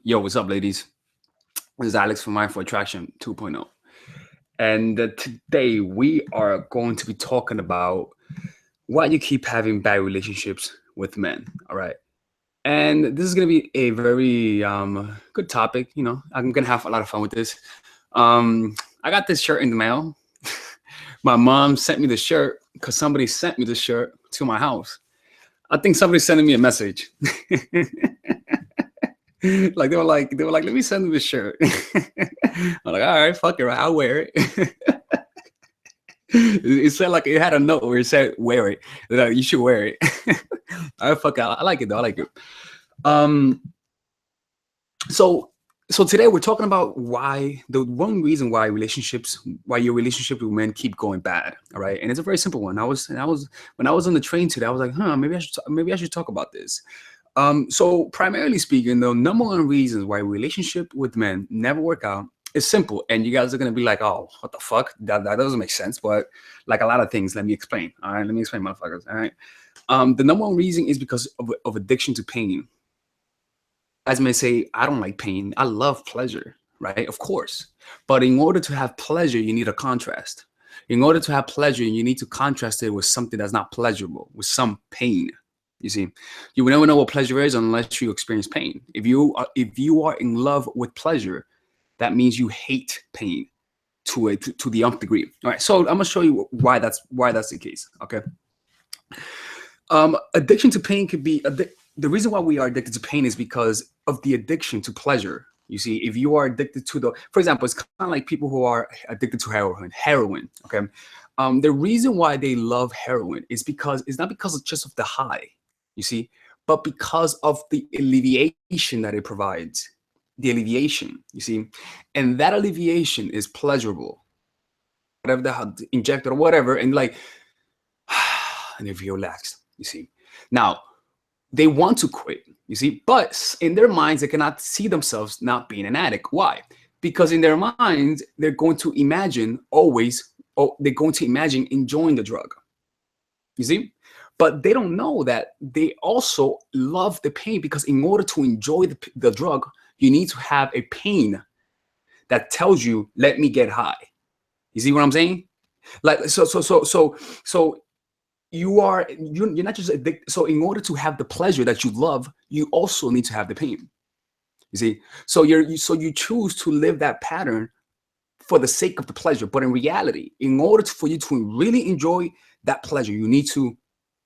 Yo, what's up, ladies? This is Alex from Mindful Attraction 2.0. And today we are going to be talking about why you keep having bad relationships with men. All right. And this is going to be a very good topic. You know, I'm going to have a lot of fun with this. I got this shirt in the mail. My mom sent me the shirt because somebody sent me the shirt to my house. I think somebody's sending me a message. Like they were like, let me send you this shirt. I'm like, all right, fuck it, I'll wear it. It said like it had a note where it said wear it. Like, you should wear it. All right, fuck it. I like it though. I like it. So today we're talking about why the one reason why your relationship with men keep going bad. All right, and it's a very simple one. When I was on the train today, I was like, maybe I should talk about this. So primarily speaking, the number one reasons why relationship with men never work out is simple. And you guys are going to be like, oh, what the fuck? That doesn't make sense. But like a lot of things, let me explain. All right. Let me explain, motherfuckers. All right. The number one reason is because of addiction to pain. As may say, I don't like pain. I love pleasure, right? Of course. But in order to have pleasure, you need a contrast. In order to have pleasure, you need to contrast it with something that's not pleasurable, with some pain. You see, you will never know what pleasure is unless you experience pain. If you are in love with pleasure, that means you hate pain to the nth degree. All right, so I'm gonna show you why that's the case. Okay. Addiction to pain could be the reason why we are addicted to pain is because of the addiction to pleasure. You see, if you are addicted to for example, it's kind of like people who are addicted to heroin. Okay. The reason why they love heroin is because it's not because of just of the high, you see, but because of the alleviation that it provides. The alleviation, you see, and that alleviation is pleasurable. Whatever the injected or whatever, and like, and they feel relaxed. You see, now they want to quit. You see, but in their minds, they cannot see themselves not being an addict. Why? Because in their minds, they're going to imagine they're going to imagine enjoying the drug. You see? But they don't know that they also love the pain, because in order to enjoy the drug, you need to have a pain that tells you, let me get high. You see what I'm saying? Like, so you're not just addicted. So in order to have the pleasure that you love, you also need to have the pain. You see? So you choose to live that pattern for the sake of the pleasure. But in reality, in order for you to really enjoy that pleasure, you need to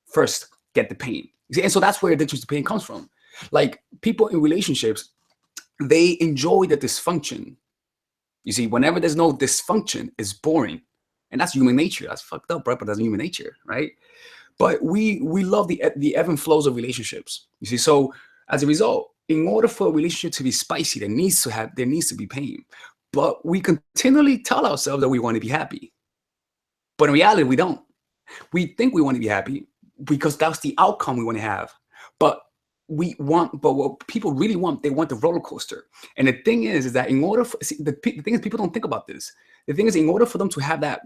first get the pain. You see? And so that's where addiction to pain comes from. Like, people in relationships, they enjoy the dysfunction. You see, whenever there's no dysfunction, it's boring. And that's human nature. That's fucked up, right? But that's human nature, right? But we love the ebb and flows of relationships. You see, so as a result, in order for a relationship to be spicy, there needs to be pain. But we continually tell ourselves that we want to be happy. But in reality, we don't. We think we want to be happy because that's the outcome we want to have. But what people really want, they want the roller coaster. And the thing is that the thing is, people don't think about this. The thing is, in order for them to have that,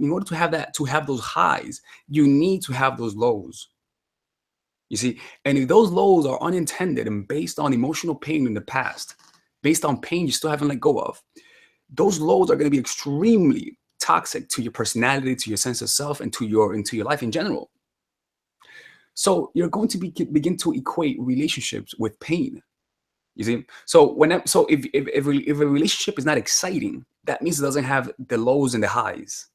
to have those highs, you need to have those lows. You see, and if those lows are unintended and based on emotional pain in the past, based on pain you still haven't let go of, those lows are going to be extremely toxic to your personality, to your sense of self, and to your life in general. So you're going to begin to equate relationships with pain. You see, so if a relationship is not exciting, that means it doesn't have the lows and the highs.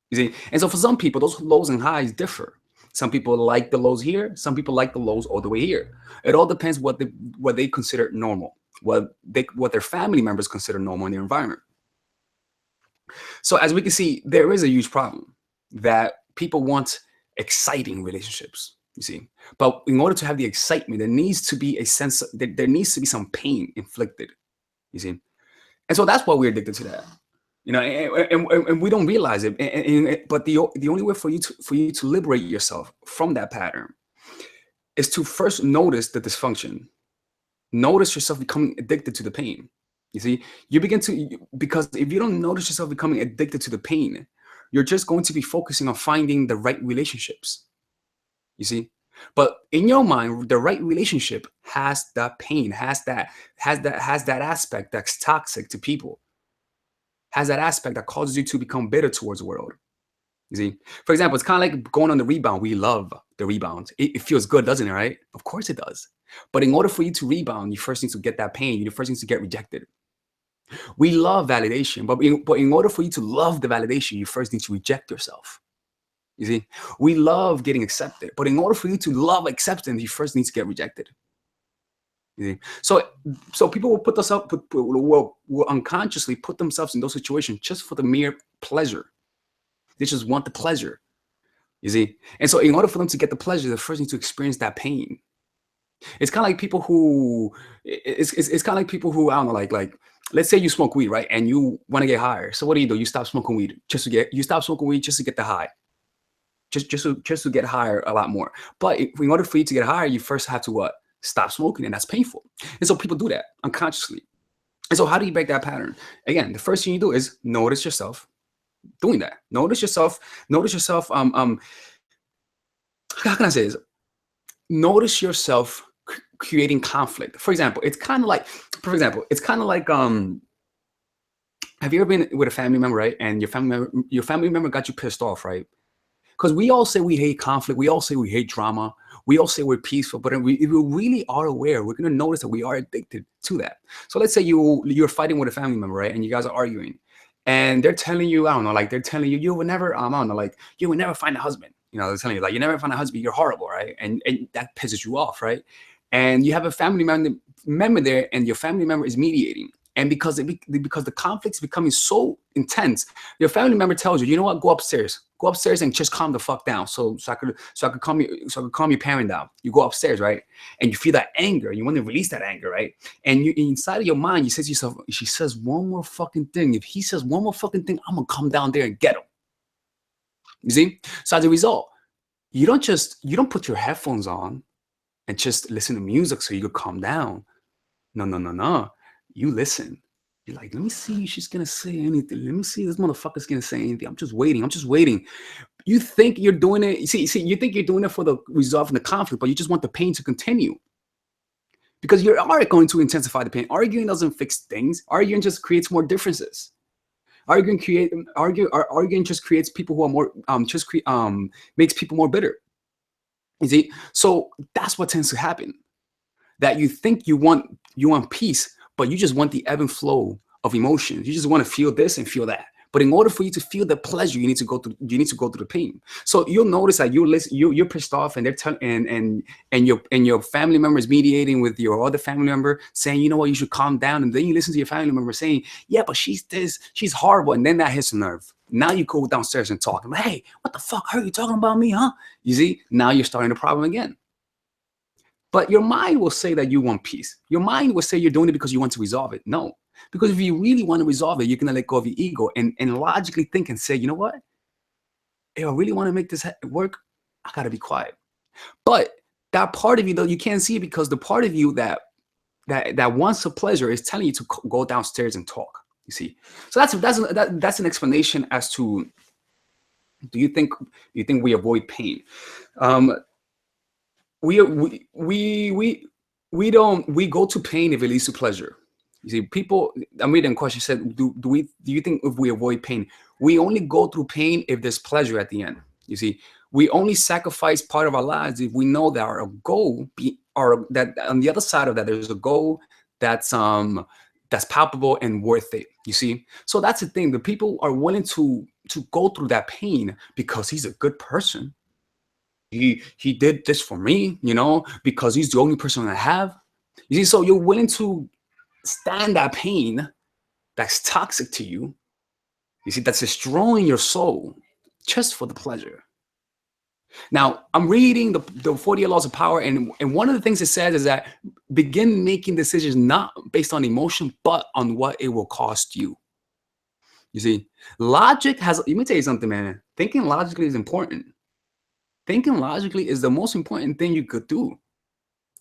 You see, and so for some people, those lows and highs differ. Some people like the lows here. Some people like the lows all the way here. It all depends what they consider normal, what their family members consider normal in their environment. So as we can see, there is a huge problem that people want exciting relationships, you see, but in order to have the excitement, there needs to be there needs to be some pain inflicted, you see. And so that's why we're addicted to that, you know, and we don't realize it. But the only way for you to liberate yourself from that pattern is to first notice the dysfunction. Notice yourself becoming addicted to the pain. You see, because if you don't notice yourself becoming addicted to the pain, you're just going to be focusing on finding the right relationships. You see, But in your mind, the right relationship has that pain, has that aspect that's toxic to people, has that aspect that causes you to become bitter towards the world. You see, for example, it's kind of like going on the rebound. We love the rebound. It feels good, doesn't it? Right? Of course it does. But in order for you to rebound, you first need to get that pain. You first need to get rejected. We love validation, but in order for you to love the validation, you first need to reject yourself. You see, we love getting accepted, but in order for you to love acceptance, you first need to get rejected. You see? So people will put themselves, will unconsciously put themselves in those situations just for the mere pleasure. They just want the pleasure. You see, and so in order for them to get the pleasure, they first need to experience that pain. It's kind of like people who it's kind of like people who I don't know, like let's say you smoke weed, right? And you want to get higher. So what do? You stop smoking weed you stop smoking weed just to get the high. Just to get higher a lot more. But in order for you to get higher, you first have to what? Stop smoking, and that's painful. And so people do that unconsciously. And so how do you break that pattern? Again, the first thing you do is notice yourself doing that. Notice yourself. How can I say this? Notice yourself creating conflict. For example, it's kind of like, have you ever been with a family member, right? And your family member got you pissed off, right? Because we all say we hate conflict. We all say we hate drama. We all say we're peaceful. But if we really are aware, we're going to notice that we are addicted to that. So let's say you're fighting with a family member, right? And you guys are arguing. And they're telling you, I don't know, like they're telling you, you will never, I don't know, like you will never find a husband. You know, they're telling you, like, you never find a husband, you're horrible, right? And that pisses you off, right? And you have a family member there, and your family member is mediating. And because the conflict's becoming so intense, your family member tells you, you know what, go upstairs and just calm the fuck down. So I could calm your parent down. You go upstairs, right? And you feel that anger. You want to release that anger, right? And you inside of your mind, you say to yourself, if she says one more fucking thing, if he says one more fucking thing, I'm gonna come down there and get him. You see? So as a result, you don't put your headphones on and just listen to music so you could calm down. No. You listen. You're like, let me see if she's gonna say anything. Let me see if this motherfucker's gonna say anything. I'm just waiting. You think you're doing it. You think you're doing it for the resolving the conflict, but you just want the pain to continue. Because you are going to intensify the pain. Arguing doesn't fix things. Arguing just creates more differences. Arguing just creates people who are more makes people more bitter. You see, so that's what tends to happen. That you think you want peace, but you just want the ebb and flow of emotions. You just want to feel this and feel that. But in order for you to feel the pleasure, you need to go through the pain. So you'll notice that you're pissed off, and they're and your family member is mediating with your other family member, saying, you know what, you should calm down. And then you listen to your family member saying, yeah, but she's horrible. And then that hits a nerve. Now you go downstairs and talk. Like, hey, what the fuck are you talking about me, huh? You see, now you're starting the problem again. But your mind will say that you want peace. Your mind will say you're doing it because you want to resolve it. No, because if you really want to resolve it, you're going to let go of your ego and logically think and say, you know what? If I really want to make this work, I got to be quiet. But that part of you, though, you can't see it because the part of you that wants the pleasure is telling you to go downstairs and talk. You see, so that's an explanation as to, do you think we avoid pain? We go to pain if it leads to pleasure. You see, people, I'm reading a question, said, do you think if we avoid pain, we only go through pain if there's pleasure at the end? You see, we only sacrifice part of our lives if we know that our goal or that on the other side of that, there's a goal that's palpable and worth it. You see, so that's the thing. The people are willing to go through that pain because he's a good person. He did this for me, you know, because he's the only person I have. You see, so you're willing to stand that pain that's toxic to you. You see, that's destroying your soul just for the pleasure. Now, I'm reading the 48 Laws of Power, and one of the things it says is that begin making decisions not based on emotion, but on what it will cost you. You see, logic has, let me tell you something, man. Thinking logically is important. Thinking logically is the most important thing you could do.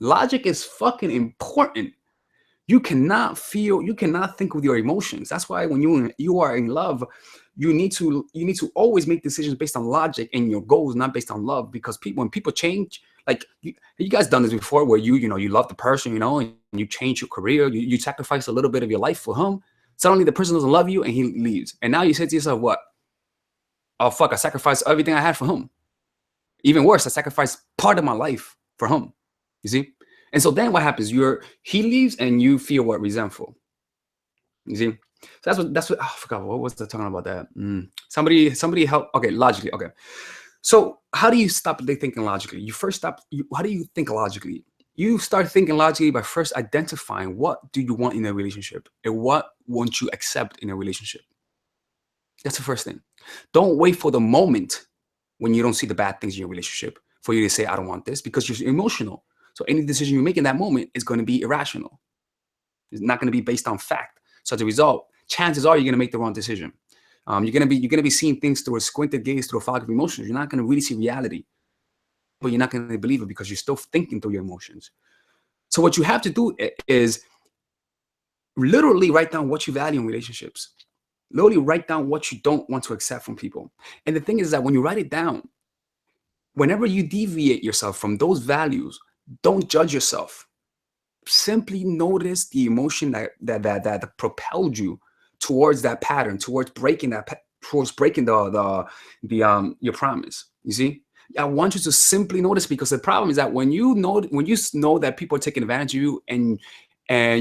Logic is fucking important. You cannot think with your emotions. That's why when you are in love, you need to always make decisions based on logic and your goals, not based on love. Because when people change, Like you guys done this before, where you love the person, and you change your career, you sacrifice a little bit of your life for him. Suddenly the person doesn't love you and he leaves, and now you say to yourself, what? Oh fuck! I sacrificed everything I had for him. Even worse, I sacrificed part of my life for him. You see? And so then what happens? He leaves and you feel what? Resentful. You see? So that's what I forgot. What was I talking about that? Somebody help. Okay, logically. Okay. So how do you stop thinking logically? How do you think logically? You start thinking logically by first identifying what do you want in a relationship and what won't you accept in a relationship. That's the first thing. Don't wait for the moment when you don't see the bad things in your relationship for you to say, I don't want this, because you're emotional. So any decision you make in that moment is going to be irrational. It's not going to be based on fact. So as a result, chances are you're going to make the wrong decision. You're going to be seeing things through a squinted gaze, through a fog of emotions. You're not going to really see reality, but you're not going to believe it because you're still thinking through your emotions. So what you have to do is literally write down what you value in relationships. Literally write down what you don't want to accept from people. And the thing is that when you write it down, whenever you deviate yourself from those values, don't judge yourself. Simply notice the emotion that propelled you towards that pattern, towards breaking your promise. You see, I want you to simply notice, because the problem is that when you know that people are taking advantage of you and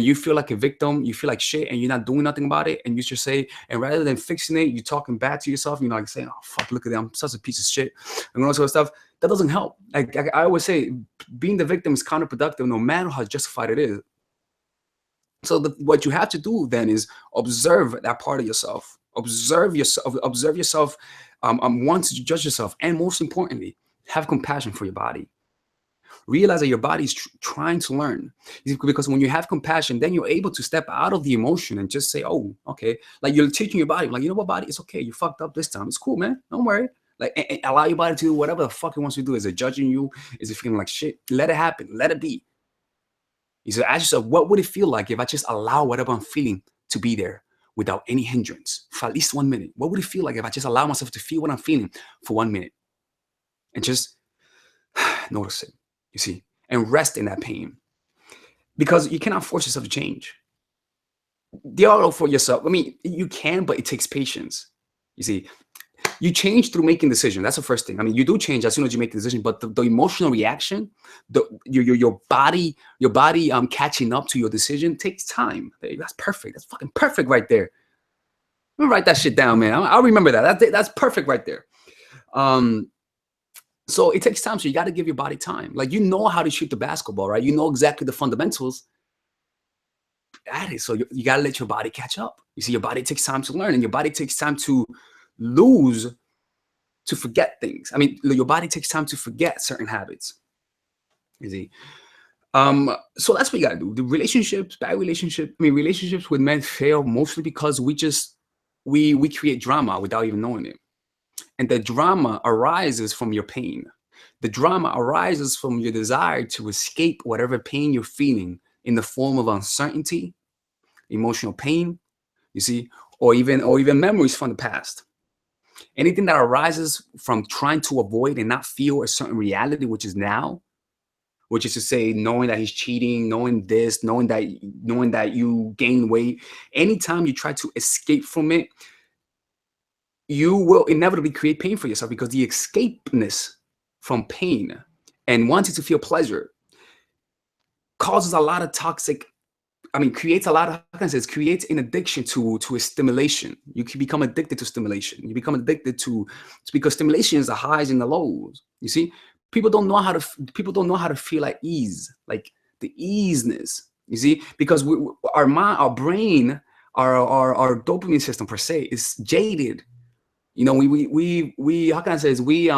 you feel like a victim, you feel like shit, and you're not doing nothing about it, and you just say, and rather than fixing it, you're talking bad to yourself, like saying, oh fuck, look at them, I'm such a piece of shit, and all that sort of stuff. That doesn't help. Like I always say, being the victim is counterproductive, no matter how justified it is. So what you have to do then is observe that part of yourself. Observe yourself. Once you judge yourself, and most importantly, have compassion for your body. Realize that your body is trying to learn, because when you have compassion, then you're able to step out of the emotion and just say, oh, okay. Like you're teaching your body, like, you know what, body, it's okay. You fucked up this time. It's cool, man. Don't worry. Like, and allow your body to do whatever the fuck it wants to do. Is it judging you? Is it feeling like shit? Let it happen. Let it be. You said, ask yourself, what would it feel like if I just allow whatever I'm feeling to be there without any hindrance for at least 1 minute? What would it feel like if I just allow myself to feel what I'm feeling for 1 minute and just notice it, you see, and rest in that pain? Because you cannot force yourself to change. For yourself. I mean, you can, but it takes patience. You see, you change through making decisions. That's the first thing. I mean, you do change as soon as you make the decision, but the emotional reaction, your body catching up to your decision takes time. That's perfect. That's fucking perfect right there. I'm gonna write that shit down, man. I'll remember that. That's perfect right there. So it takes time. So you got to give your body time. Like, you know how to shoot the basketball, right? You know exactly the fundamentals. At it. So you got to let your body catch up. You see, your body takes time to learn, and your body takes time to forget things. I mean, your body takes time to forget certain habits. You see, so that's what you gotta do. The relationships with men fail mostly because we create drama without even knowing it, and the drama arises from your pain. The drama arises from your desire to escape whatever pain you're feeling in the form of uncertainty, emotional pain, you see, or even memories from the past. Anything that arises from trying to avoid and not feel a certain reality, which is now, which is to say, knowing that he's cheating, knowing this, knowing that you gain weight. Anytime you try to escape from it, you will inevitably create pain for yourself, because the escapeness from pain and wanting to feel pleasure causes a lot of toxic, creates a lot of, creates an addiction to a stimulation. You can become addicted to stimulation. You become addicted to, because stimulation is the highs and the lows. You see, people don't know how to feel at ease, like the easiness. You see, because our mind, our brain, our dopamine system per se is jaded. You know, we how can I say this? We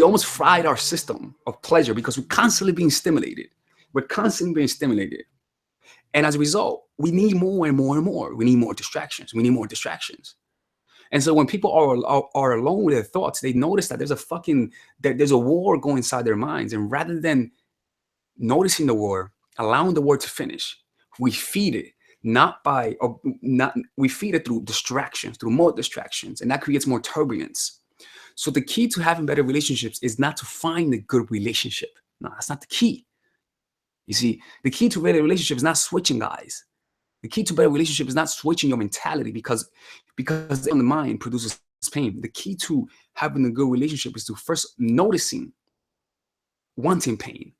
almost fried our system of pleasure because we're constantly being stimulated. We're constantly being stimulated. And as a result, we need more and more and more. We need more distractions. We need more distractions. And so when people are alone with their thoughts, they notice that there's a war going inside their minds. And rather than noticing the war, allowing the war to finish, we feed it. We feed it through distractions, through more distractions, and that creates more turbulence. So the key to having better relationships is not to find a good relationship. No, that's not the key. You see, the key to better relationship is not switching guys. The key to better relationship is not switching your mentality because on the mind produces pain. The key to having a good relationship is to first noticing wanting pain,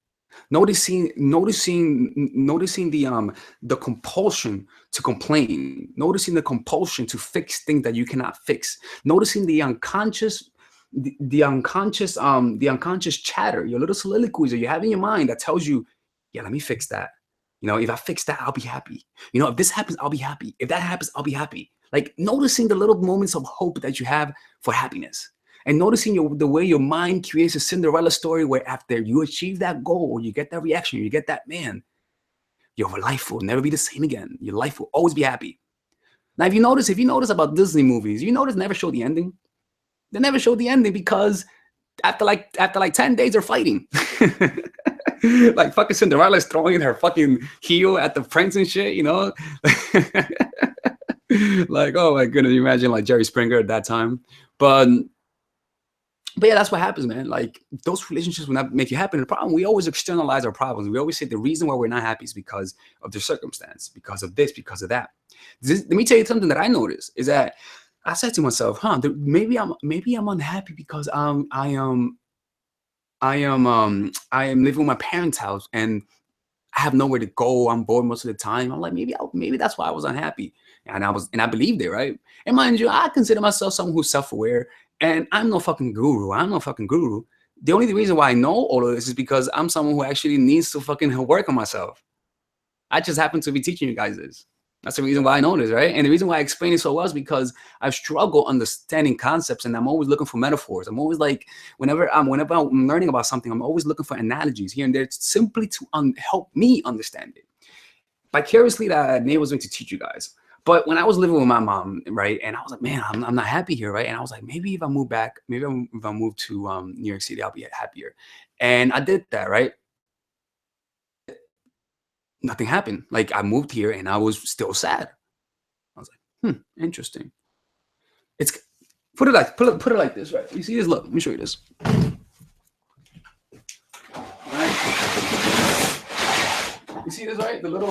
noticing the compulsion to complain, noticing the compulsion to fix things that you cannot fix, noticing the unconscious chatter, your little soliloquies that you have in your mind that tells you, yeah, let me fix that. You know, if I fix that, I'll be happy. You know, if this happens, I'll be happy. If that happens, I'll be happy. Like noticing the little moments of hope that you have for happiness. And noticing the way your mind creates a Cinderella story where after you achieve that goal, you get that reaction, you get that, man, your life will never be the same again. Your life will always be happy. Now, if you notice about Disney movies, you notice never show the ending. They never show the ending because after like 10 days they're fighting. Like fucking Cinderella's throwing her fucking heel at the prince and shit, you know? Like, oh my goodness, you imagine like Jerry Springer at that time. But yeah, that's what happens, man. Like those relationships will not make you happy. The problem, we always externalize our problems. We always say the reason why we're not happy is because of the circumstance, because of this, because of that. Let me tell you something that I noticed is that I said to myself, maybe I'm unhappy because I am living with my parents' house and I have nowhere to go. I'm bored most of the time. I'm like, maybe that's why I was unhappy. And I believed it, right? And mind you, I consider myself someone who's self-aware, and I'm no fucking guru. The only reason why I know all of this is because I'm someone who actually needs to fucking work on myself. I just happen to be teaching you guys this. That's the reason why I know this, right? And the reason why I explain it so well is because I've struggled understanding concepts, and I'm always looking for metaphors. I'm always like, whenever I'm learning about something, I'm always looking for analogies here and there simply to help me understand it. Vicariously, that Nate was going to teach you guys. But when I was living with my mom, right, and I was like, man, I'm not happy here, right? And I was like, maybe if I move back, if I move to New York City, I'll be happier. And I did that, right? Nothing happened. Like I moved here and I was still sad. I was like, interesting. It's put it like this, right? You see this? Look, let me show you this. Right? You see this, right? The little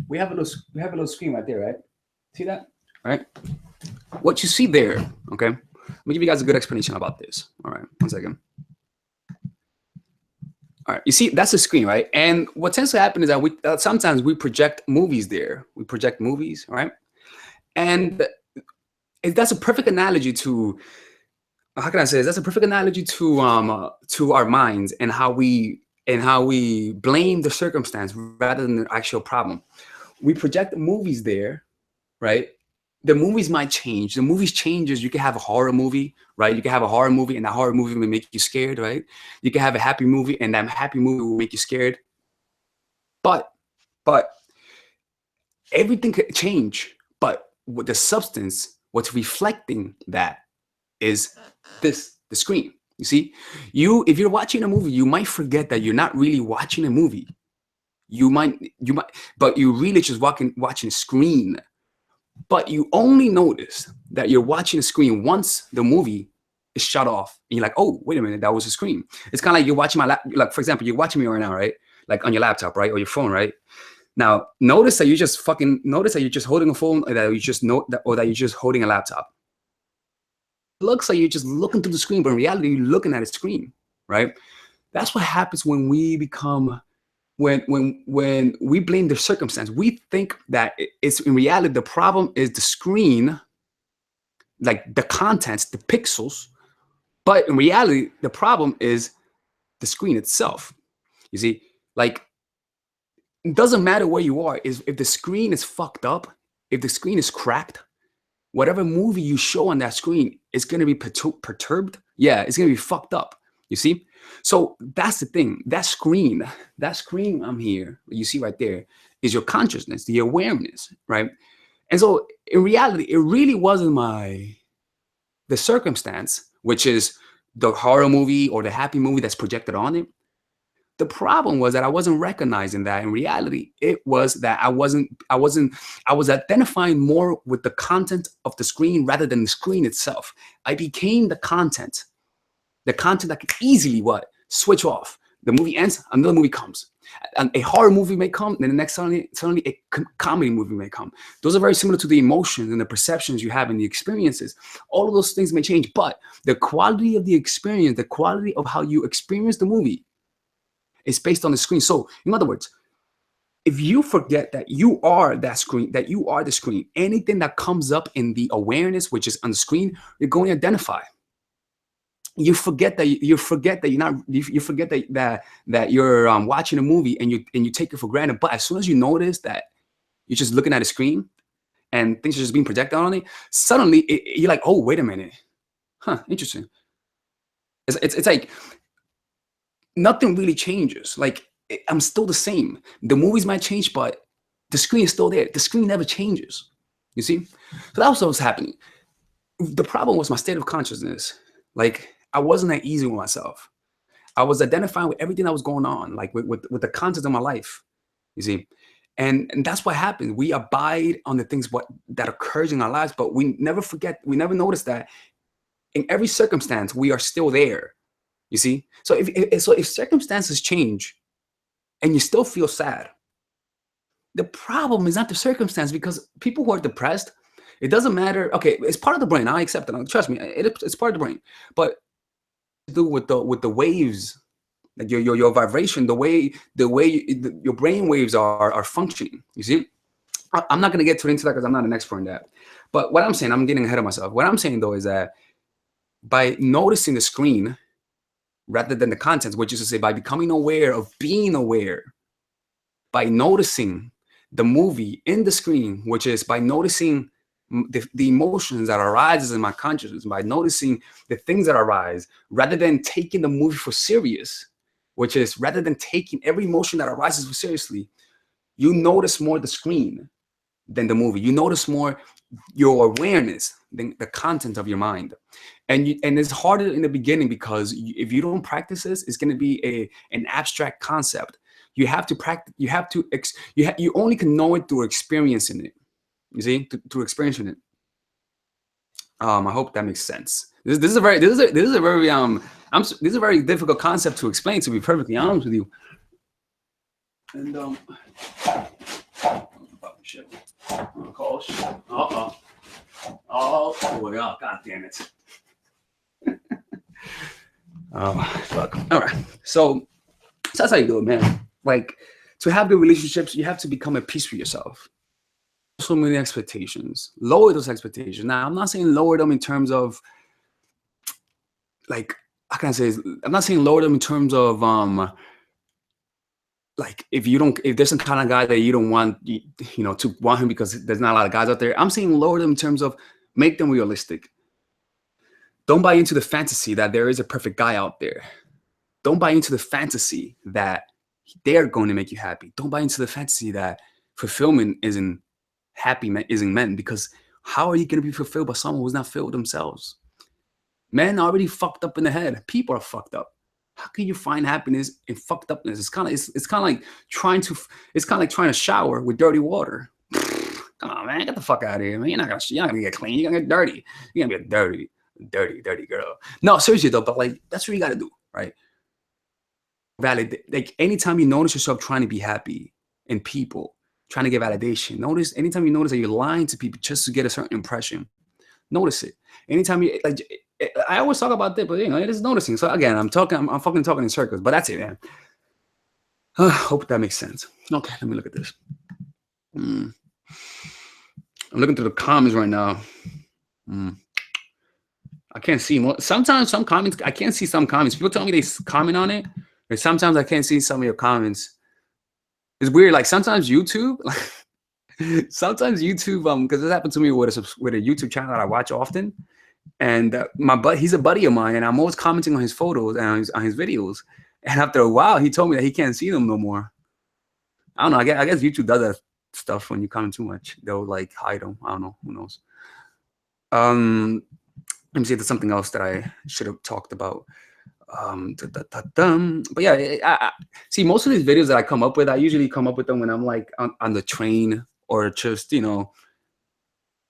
we have a little screen right there, right? See that? Right? What you see there, okay? Let me give you guys a good explanation about this. All right, 1 second. All right, you see, that's the screen, right? And what tends to happen is that sometimes we project movies there. We project movies, right? And that's a perfect analogy to, how can I say this? That's a perfect analogy to our minds and how we blame the circumstance rather than the actual problem. We project movies there, right? The movies might change. The movies changes. You can have a horror movie, right? You can have a horror movie and that horror movie will make you scared, right? You can have a happy movie and that happy movie will make you scared. But everything could change. But with the substance, what's reflecting that is the screen. You see, if you're watching a movie, you might forget that you're not really watching a movie. You might, but you really just watching a screen. But you only notice that you're watching a screen once the movie is shut off. And you're like, oh, wait a minute, that was a screen. It's kind of like you're watching like, for example, you're watching me right now, right? Like on your laptop, right? Or your phone, right? Now, notice that you're just holding a phone, or that you're just holding a laptop. It looks like you're just looking through the screen, but in reality, you're looking at a screen, right? That's what happens when we become when we blame the circumstance. We think that it's in reality the problem is the screen, like the contents, the pixels, but in reality the problem is the screen itself. You see, like it doesn't matter where you are. If the screen is fucked up, if the screen is cracked, whatever movie you show on that screen is going to be perturbed. Yeah, it's going to be fucked up. You see? So that's the thing. That screen I'm here, you see right there, is your consciousness, the awareness, right? And so in reality, it really wasn't the circumstance, which is the horror movie or the happy movie that's projected on it. The problem was that I wasn't recognizing that. In reality, it was that I was identifying more with the content of the screen rather than the screen itself. I became the content that could easily what? Switch off. The movie ends, another movie comes. And a horror movie may come, then the next suddenly a comedy movie may come. Those are very similar to the emotions and the perceptions you have and the experiences. All of those things may change, but the quality of the experience, the quality of how you experience the movie is based on the screen. So, in other words, if you forget that you are that screen, that you are the screen, anything that comes up in the awareness, which is on the screen, you're going to identify. You forget that you're not. You forget that you're watching a movie and you take it for granted. But as soon as you notice that you're just looking at a screen and things are just being projected on it, suddenly you're like, oh, wait a minute, huh? Interesting. It's like nothing really changes. Like I'm still the same. The movies might change, but the screen is still there. The screen never changes. You see? So that was what was happening. The problem was my state of consciousness. Like I wasn't that easy with myself. I was identifying with everything that was going on, like with the content of my life. You see? And that's what happens. We abide on the things that occurs in our lives, but we never forget, we never notice that in every circumstance, we are still there. You see? So if circumstances change and you still feel sad, the problem is not the circumstance, because people who are depressed, it doesn't matter. Okay, it's part of the brain. I accept it. Trust me, it's part of the brain. But to do with the waves, like your vibration, the way your brain waves are functioning. You see? I'm not gonna get too into that because I'm not an expert in that. But what I'm saying, I'm getting ahead of myself. What I'm saying though is that by noticing the screen rather than the contents, which is to say, by becoming aware of being aware, by noticing the movie in the screen, which is by noticing the emotions that arises in my consciousness, by noticing the things that arise, rather than taking the movie for serious, which is rather than taking every emotion that arises for seriously, you notice more the screen than the movie. You notice more your awareness than the content of your mind. And it's harder in the beginning because if you don't practice this, it's going to be an abstract concept. You have to practice. You have to. You only can know it through experiencing it. You see, through experiencing it. I hope that makes sense. This is a very difficult concept to explain. To be perfectly honest with you. And shit. Oh shit. Oh boy. Oh, god damn it. Oh fuck. All right. So that's how you do it, man. Like, to have good relationships, you have to become at peace with yourself. So many expectations. Lower those expectations. Now, I'm not saying lower them in terms of, like, how can I say? I'm not saying lower them in terms of like, if there's some kind of guy that you don't want, to want him because there's not a lot of guys out there. I'm saying lower them in terms of make them realistic. Don't buy into the fantasy that there is a perfect guy out there. Don't buy into the fantasy that they're going to make you happy. Don't buy into the fantasy that fulfillment isn't meant, because how are you going to be fulfilled by someone who's not filled themselves? Men are already fucked up in the head. People are fucked up. How can you find happiness in fucked upness? It's kind of like trying to shower with dirty water. Come on, man, get the fuck out of here, man. You're not gonna get clean. You're gonna get dirty. You're gonna be a dirty girl. No, seriously though, but like, that's what you gotta do, right? Valid. Like, anytime you notice yourself trying to be happy in people, trying to get validation, anytime you notice that you're lying to people just to get a certain impression, notice it. Anytime you, like, I always talk about that, but it is noticing. So again, I'm fucking talking in circles, but that's it, man. Hope that makes sense. Okay, let me look at this. I'm looking through the comments right now. I can't see more. Sometimes some comments, I can't see some comments. People tell me they comment on it, and sometimes I can't see some of your comments. It's weird. Like, sometimes YouTube, because this happened to me with a YouTube channel that I watch often. And he's a buddy of mine, and I'm always commenting on his photos and on his videos. And after a while, he told me that he can't see them no more. I don't know. I guess YouTube does that stuff when you comment too much. They'll like hide them. I don't know. Who knows? Let me see if there's something else that I should have talked about. But yeah, see, most of these videos that I come up with, I usually come up with them when I'm like on the train, or just,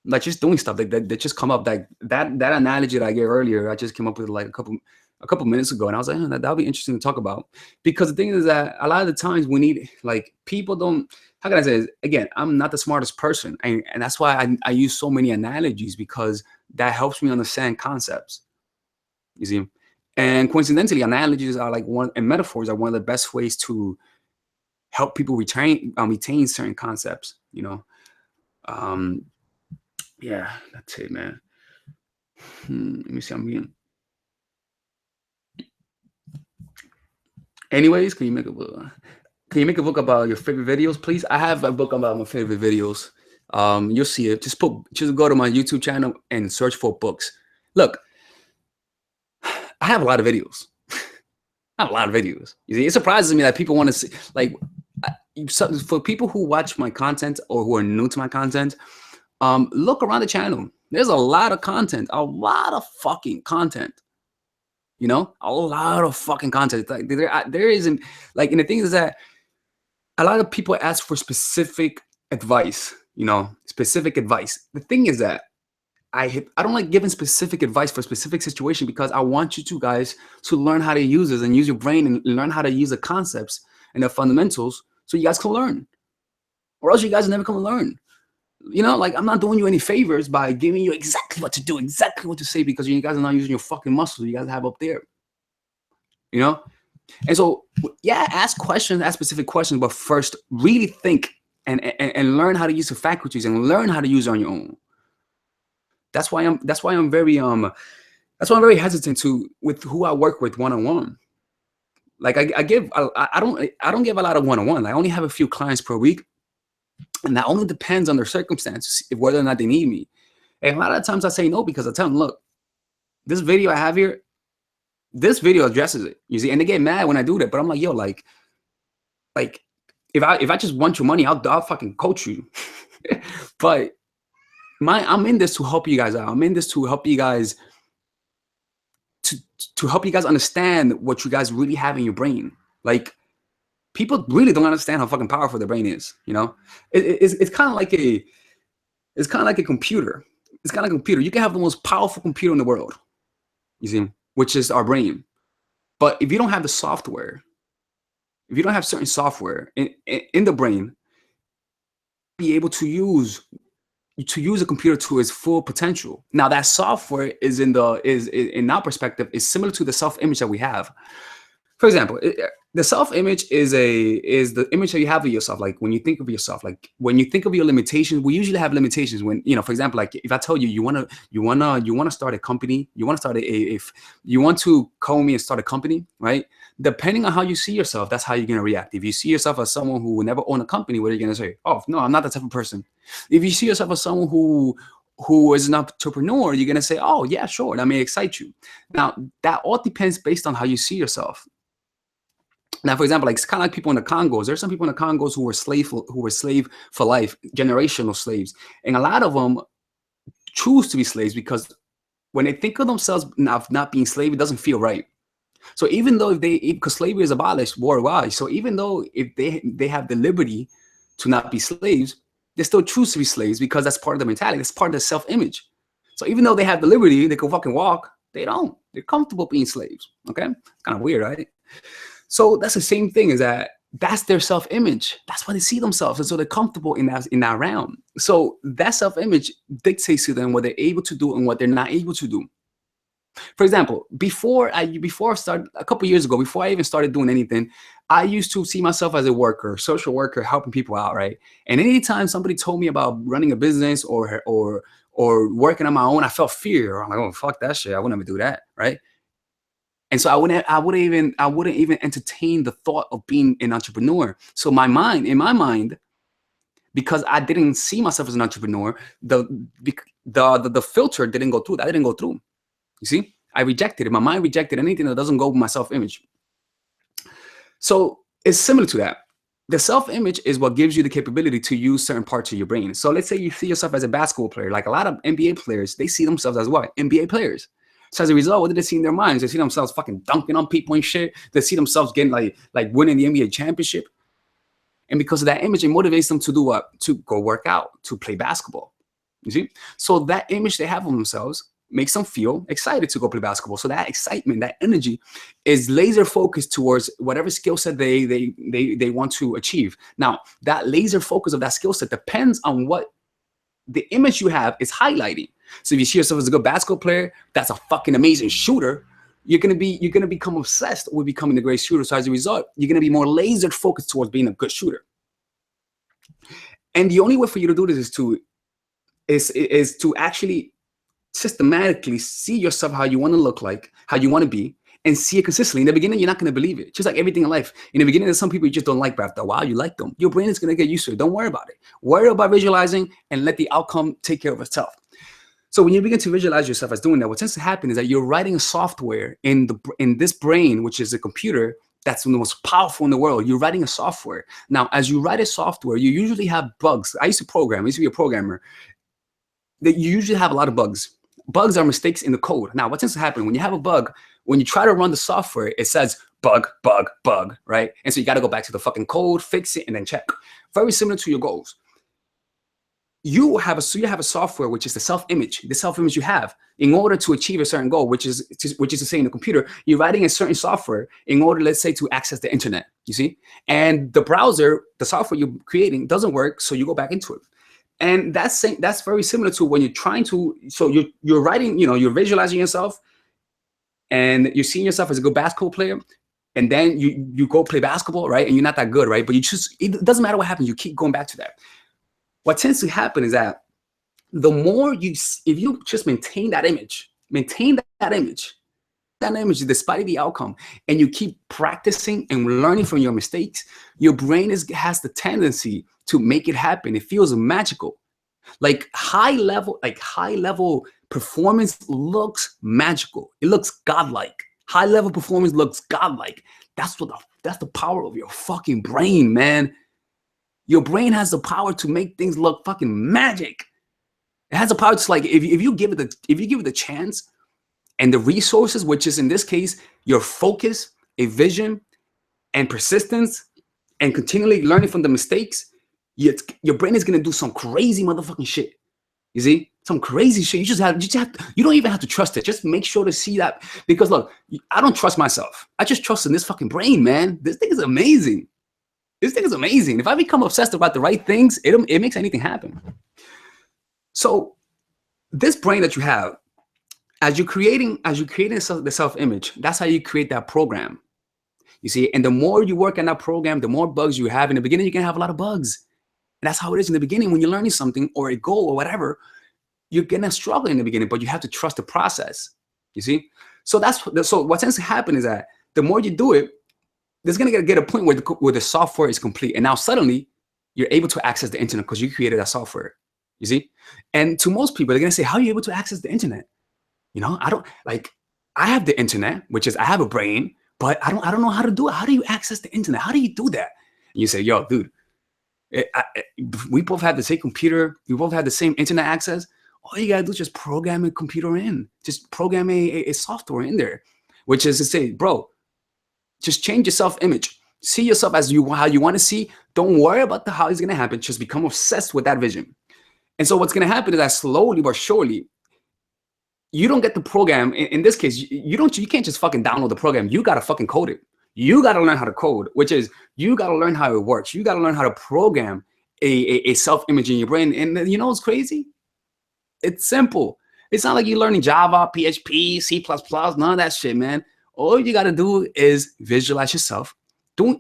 like just doing stuff that just come up. Like that analogy that I gave earlier, I just came up with like a couple minutes ago, and I was like, that'll be interesting to talk about. Because the thing is that a lot of the times we need, like, people don't, how can I say this? Again, I'm not the smartest person, and that's why I use so many analogies, because that helps me understand concepts. You see, and coincidentally, analogies are like and metaphors are one of the best ways to help people retain certain concepts. Um, yeah, that's it, man. Let me see. I'm being. Anyways, can you make a book? Can you make a book about your favorite videos, please? I have a book about my favorite videos. You'll see it. Just go to my YouTube channel and search for books. Look, I have a lot of videos. I have a lot of videos. You see, it surprises me that people want to see, like, for people who watch my content or who are new to my content, look around the channel. There's a lot of content, a lot of fucking content. A lot of fucking content. Like there isn't, like, and the thing is that a lot of people ask for specific advice. Specific advice. The thing is that I don't like giving specific advice for a specific situation, because I want you guys to learn how to use this and use your brain and learn how to use the concepts and the fundamentals, so you guys can learn, or else you guys are never going to learn. Like, I'm not doing you any favors by giving you exactly what to do, exactly what to say, because you guys are not using your fucking muscles you guys have up there. And so, yeah, ask specific questions, but first really think and learn how to use the faculties and learn how to use it on your own. That's why I'm very hesitant with who I work with one-on-one. Like, I don't give a lot of one-on-one. I only have a few clients per week, and that only depends on their circumstances, whether or not they need me. And a lot of times I say no, because I tell them, look, this video I have here, this video addresses it. You see, and they get mad when I do that, but I'm like, yo, like if I just want your money, I'll fucking coach you. But I'm in this to help you guys out. I'm in this to help you guys to help you guys understand what you guys really have in your brain. Like, people really don't understand how fucking powerful their brain is. It's kind of like a computer. It's kind of like a computer. You can have the most powerful computer in the world, you see, which is our brain. But if you don't have the software, if you don't have certain software in the brain, be able to use a computer to its full potential. Now, that software is in our perspective is similar to the self-image that we have. For example, the self-image is the image that you have of yourself. Like, when you think of yourself, like when you think of your limitations, we usually have limitations when, for example, like if I tell you, you want to start a company, you want to call me and start a company, right? Depending on how you see yourself, that's how you're going to react. If you see yourself as someone who will never own a company, what are you going to say? Oh, no, I'm not that type of person. If you see yourself as someone who is an entrepreneur, you're going to say, oh yeah, sure, that may excite you. Now, that all depends based on how you see yourself. Now, for example, like, it's kind of like people in the Congos. There's some people in the Congos who were slave for life, generational slaves. And a lot of them choose to be slaves because when they think of themselves not being slave, it doesn't feel right. So even though because slavery is abolished worldwide, so even though if they have the liberty to not be slaves, they still choose to be slaves because that's part of the mentality. That's part of the self-image. So even though they have the liberty, they can fucking walk, they don't. They're comfortable being slaves. Okay? It's kind of weird, right? So that's the same thing, is that's their self-image. That's why they see themselves. And so they're comfortable in that realm. So that self-image dictates to them what they're able to do and what they're not able to do. For example, before I started, a couple years ago, before I even started doing anything, I used to see myself as a worker, social worker, helping people out, right? And anytime somebody told me about running a business or working on my own, I felt fear. I'm like, oh, fuck that shit. I would never do that, right? And so I wouldn't even entertain the thought of being an entrepreneur. So in my mind, because I didn't see myself as an entrepreneur, the filter didn't go through. That didn't go through. You see, I rejected it. My mind rejected anything that doesn't go with my self-image. So it's similar to that. The self-image is what gives you the capability to use certain parts of your brain. So let's say you see yourself as a basketball player. Like a lot of NBA players, they see themselves as what? NBA players. So as a result, what did they see in their minds? They see themselves fucking dunking on people and shit. They see themselves getting like winning the NBA championship. And because of that image, it motivates them to do what? To go work out, to play basketball. You see? So that image they have of themselves makes them feel excited to go play basketball. So that excitement, that energy is laser focused towards whatever skill set they want to achieve. Now, that laser focus of that skill set depends on what the image you have is highlighting. So if you see yourself as a good basketball player, that's a fucking amazing shooter, you're gonna become obsessed with becoming a great shooter. So as a result, you're gonna be more laser focused towards being a good shooter. And the only way for you to do this is to actually systematically see yourself how you want to look like, how you want to be, and see it consistently. In the beginning, you're not going to believe it. Just like everything in life. In the beginning, there's some people you just don't like, but after a while, you like them. Your brain is going to get used to it. Don't worry about it. Worry about visualizing and let the outcome take care of itself. So when you begin to visualize yourself as doing that, what tends to happen is that you're writing a software in this brain, which is a computer that's the most powerful in the world. You're writing a software. Now, as you write a software, you usually have bugs. I used to be a programmer. That you usually have a lot of bugs. Bugs are mistakes in the code. Now, what tends to happen when you have a bug, when you try to run the software, it says bug, bug, bug, right? And so you got to go back to the fucking code, fix it, and then check. Very similar to your goals. You have a software, which is the self-image you have in order to achieve a certain goal, which is to say in the computer, you're writing a certain software in order, let's say, to access the internet, you see? And the browser, the software you're creating doesn't work, so you go back into it. And that's very similar to when you're trying to, so you're writing, you're visualizing yourself and you're seeing yourself as a good basketball player, and then you go play basketball, right? And you're not that good, right? But it doesn't matter what happens, you keep going back to that. What tends to happen is that the more if you just maintain that image despite the outcome, and you keep practicing and learning from your mistakes, your brain has the tendency to make it happen. It feels magical. Like high level performance looks magical. It looks godlike. High level performance looks godlike. That's the power of your fucking brain, man. Your brain has the power to make things look fucking magic. It has the power to, like, if you give it the chance and the resources, which is in this case your focus, a vision, and persistence, and continually learning from the mistakes, your brain is gonna do some crazy motherfucking shit. You see, some crazy shit. You don't even have to trust it. Just make sure to see that, because look, I don't trust myself. I just trust in this fucking brain, man. This thing is amazing. This thing is amazing. If I become obsessed about the right things, it makes anything happen. So this brain that you have, as you're creating the self-image, that's how you create that program. You see, and the more you work on that program, the more bugs you have. In the beginning, you're gonna have a lot of bugs. And that's how it is in the beginning. When you're learning something or a goal or whatever, you're gonna struggle in the beginning, but you have to trust the process. You see? So what tends to happen is that the more you do it, there's gonna get a point where the software is complete, and now suddenly you're able to access the internet because you created that software. You see? And to most people, they're gonna say, "How are you able to access the internet?" I have the internet, which is I have a brain, but I don't know how to do it. How do you access the internet? How do you do that? And you say, "Yo, dude, we both have the same computer. We both have the same internet access. All you gotta do is just program a computer in. Just program a software in there," which is to say, bro, just change your self-image. See yourself as how you want to see. Don't worry about how it's gonna happen. Just become obsessed with that vision. And so what's gonna happen is that slowly but surely, you don't get the program. In this case, you can't just fucking download the program. You gotta fucking code it. You gotta learn how to code, which is you gotta learn how it works. You gotta learn how to program a self-image in your brain. And you know what's crazy? It's simple. It's not like you're learning Java, PHP, C++, none of that shit, man. All you gotta do is visualize yourself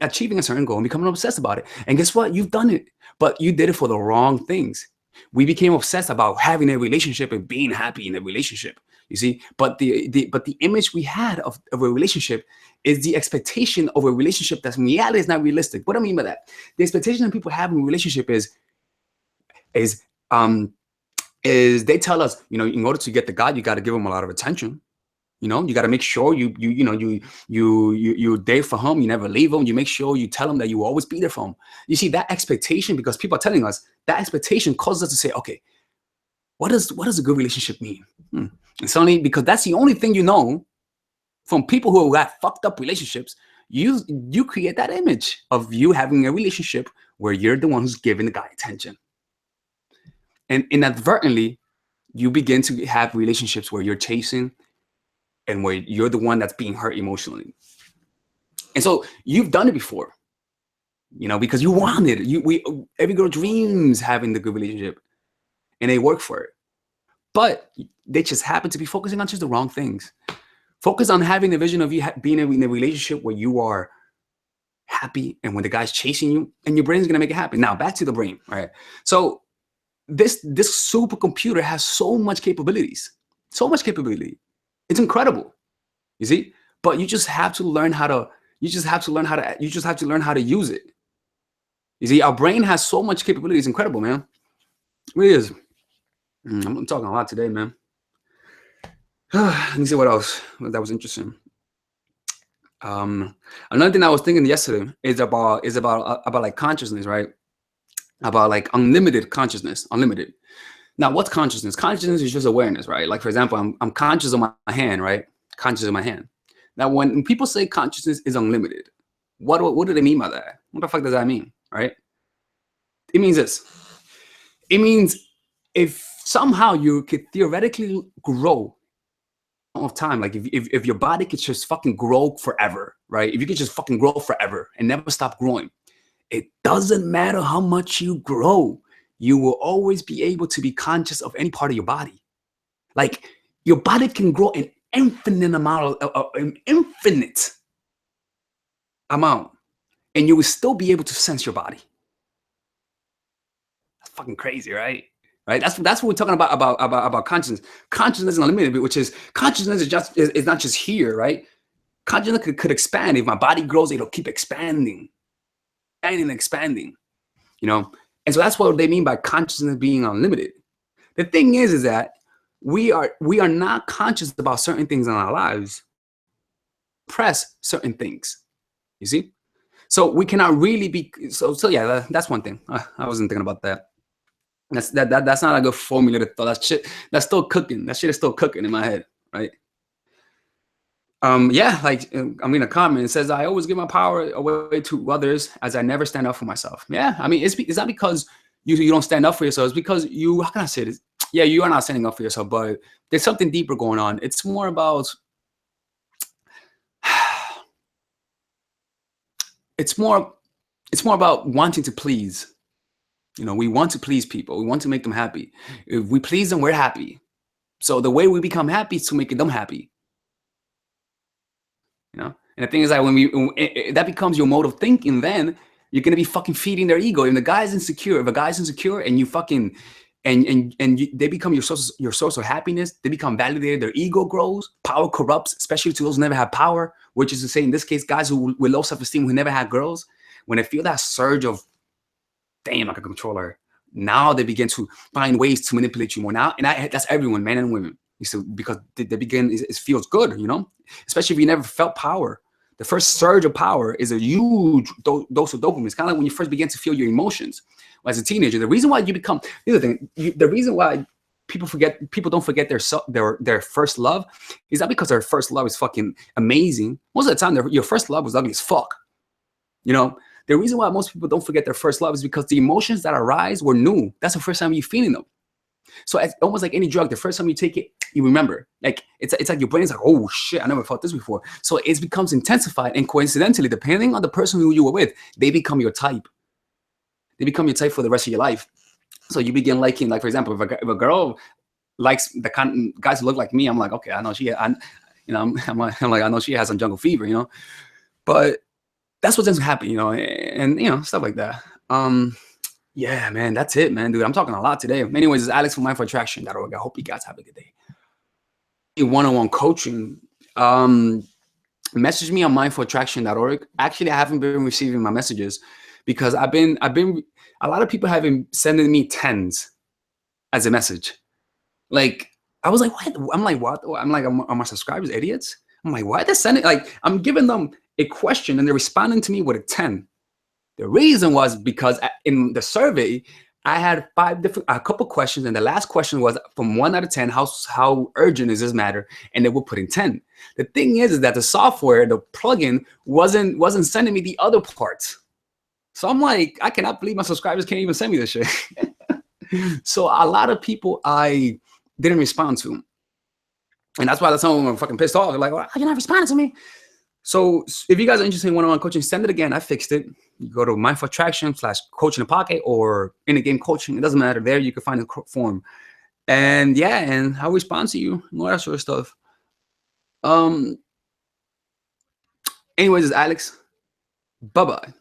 achieving a certain goal and becoming obsessed about it. And guess what? You've done it, but you did it for the wrong things. We became obsessed about having a relationship and being happy in a relationship. You see, but the image we had of a relationship is the expectation of a relationship that's in reality is not realistic. What do I mean by that? The expectation that people have in a relationship is they tell us, in order to get the guy, you got to give him a lot of attention. You got to make sure you there for him. You never leave him. You make sure you tell him that you will always be there for him. You see, that expectation, because people are telling us, that expectation causes us to say, okay, what does a good relationship mean? And suddenly, because that's the only thing you know from people who got fucked up relationships, you create that image of you having a relationship where you're the one who's giving the guy attention. And inadvertently, you begin to have relationships where you're chasing and where you're the one that's being hurt emotionally. And so you've done it before, you know, because you wanted it. Every girl dreams having the good relationship, and they work for it. But they just happen to be focusing on just the wrong things. Focus on having the vision of you being in a relationship where you are happy and when the guy's chasing you, and your brain's gonna make it happen. Now back to the brain, all right? So this supercomputer has so much capabilities, so much capability. It's incredible, you see. But you just have to learn how to. You just have to learn how to use it. You see, our brain has so much capability. It's incredible, man. It really is. I'm talking a lot today, man. Let me see what else that was interesting. Another thing I was thinking yesterday is about like consciousness, right? About like unlimited consciousness, unlimited. Now, what's consciousness? Consciousness is just awareness, right? Like, for example, I'm conscious of my hand, right? Conscious of my hand. Now, when people say consciousness is unlimited, what do they mean by that? What the fuck does that mean, right? It means this. It means if somehow you could theoretically grow of time, like if your body could just fucking grow forever, right? If you could just fucking grow forever and never stop growing, it doesn't matter how much you grow, you will always be able to be conscious of any part of your body. Like, your body can grow an infinite amount an infinite amount, and you will still be able to sense your body. That's fucking crazy, right? Right? That's what we're talking about consciousness. Consciousness is unlimited, which is consciousness is not just here, right? Consciousness could expand. If my body grows, it'll keep expanding and expanding, you know. And so that's what they mean by consciousness being unlimited. The thing is that we are not conscious about certain things in our lives. Press certain things, you see. So we cannot really be. So yeah, that's one thing. I wasn't thinking about that. That's not a good formula to throw. That shit, that's still cooking. That shit is still cooking in my head, right? Yeah, like, I mean, a comment, it says, I always give my power away to others as I never stand up for myself. Yeah, I mean, it's not because you don't stand up for yourself. It's because how can I say this? Yeah, you are not standing up for yourself, but there's something deeper going on. It's more about, it's more about wanting to please. You know, we want to please people. We want to make them happy. If we please them, we're happy. So the way we become happy is to make them happy. You know, and the thing is that when that becomes your mode of thinking, then you're gonna be fucking feeding their ego. And the guy's insecure. If a guy's insecure and you fucking they become your source of happiness, they become validated. Their ego grows. Power corrupts, especially to those who never had power. Which is to say, in this case, guys who with low self-esteem who never had girls, when they feel that surge of, damn, I can control her, now they begin to find ways to manipulate you more. Now, and that's everyone, men and women. So because they begin, it feels good, you know, especially if you never felt power. The first surge of power is a huge dose of dopamine. It's kind of like when you first begin to feel your emotions as a teenager. The reason why you become, the reason why people don't forget their first love is not because their first love is fucking amazing. Most of the time, your first love was ugly as fuck. You know, the reason why most people don't forget their first love is because the emotions that arise were new. That's the first time you're feeling them. So it's almost like any drug, the first time you take it, you remember. Like it's like your brain's like, oh shit, I never felt this before. So it becomes intensified, and coincidentally, depending on the person who you were with, they become your type. They become your type for the rest of your life. So you begin liking, like, for example, if a girl likes the kind of guys who look like me, I'm like, okay, I know I'm like, I know she has some jungle fever, you know. But that's what tends to happen, you know, and you know, stuff like that. Yeah, man, that's it, man, dude. I'm talking a lot today. Anyways, it's Alex from mindfulattraction.org. I hope you guys have a good day. One-on-one coaching, message me on mindfulattraction.org. Actually, I haven't been receiving my messages because I've been a lot of people have been sending me 10s as a message. Like, I was like, what? I'm like, what? I'm like, are my subscribers idiots? I'm like, why are they sending? Like, I'm giving them a question and they're responding to me with a 10. The reason was because in the survey, I had a couple questions, and the last question was from 1 out of 10, how urgent is this matter? And they were putting 10. The thing is that the software, the plugin, wasn't sending me the other parts. So I'm like, I cannot believe my subscribers can't even send me this shit. So a lot of people I didn't respond to, and that's why some of them are fucking pissed off. They're like, well, how you not responding to me? So if you guys are interested in one-on-one coaching, send it again. I fixed it. You go to Mindful Attraction /coaching in a pocket or in a game coaching. It doesn't matter. There you can find the form. And yeah, and I'll respond to you and all that sort of stuff. Anyways, it's Alex. Bye-bye.